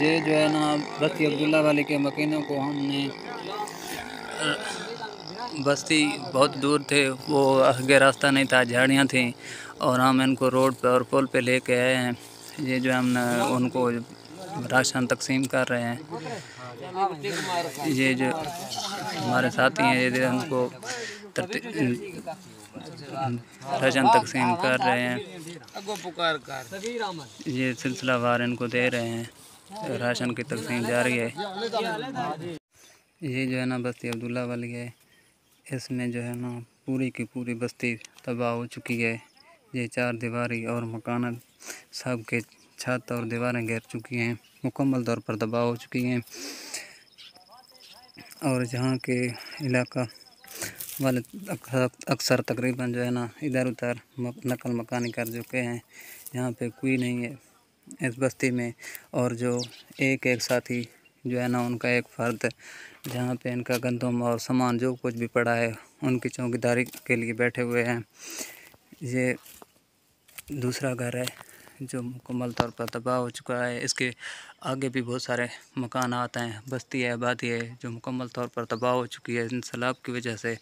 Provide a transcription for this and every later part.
ये जो है ना बस्ती अब्दुल्ला वाले के मकीनों को हमने बस्ती बहुत दूर थे, वो आगे रास्ता नहीं था, झाड़ियाँ थीं और हम इनको रोड पे और पुल पे लेके आए हैं। ये जो हम उनको राशन तकसीम कर रहे हैं। ये जो हमारे साथी हैं ये उनको राशन तकसीम कर रहे हैं। ये सिलसिलावार इनको दे रहे हैं, राशन की तकसीम जारी है। ये जो है ना बस्ती अब्दुल्ला वाली है, इसमें जो है ना पूरी की पूरी बस्ती तबाह हो चुकी है। ये चार दीवारी और मकान सब के छत और दीवारें गिर चुकी हैं, मुकम्मल तौर पर तबाह हो चुकी हैं। और जहाँ के इलाका वाले अक्सर तकरीबन जो है ना इधर उधर नकल मकानी कर चुके हैं। यहाँ पे कोई नहीं है इस बस्ती में। और जो एक साथी जो है ना उनका एक फ़र्द जहाँ पे इनका गंदम और सामान जो कुछ भी पड़ा है उनकी चौकीदारी के लिए बैठे हुए हैं। ये दूसरा घर है जो मुकम्मल तौर पर तबाह हो चुका है। इसके आगे भी बहुत सारे मकान आते हैं, बस्ती है, आबादी है जो मुकम्मल तौर पर तबाह हो चुकी है इन सैलाब की वजह से।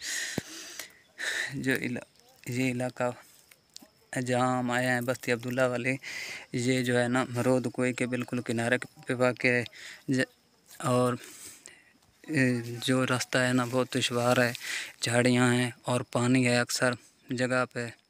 ये इलाका जहाँ हम आए हैं बस्ती अब्दुल्ला वाले, ये जो है ना रोड कोई के बिल्कुल किनारे पे वाक़ है। और जो रास्ता है ना बहुत दुश्वार है, झाड़ियाँ हैं और पानी है अक्सर जगह पे।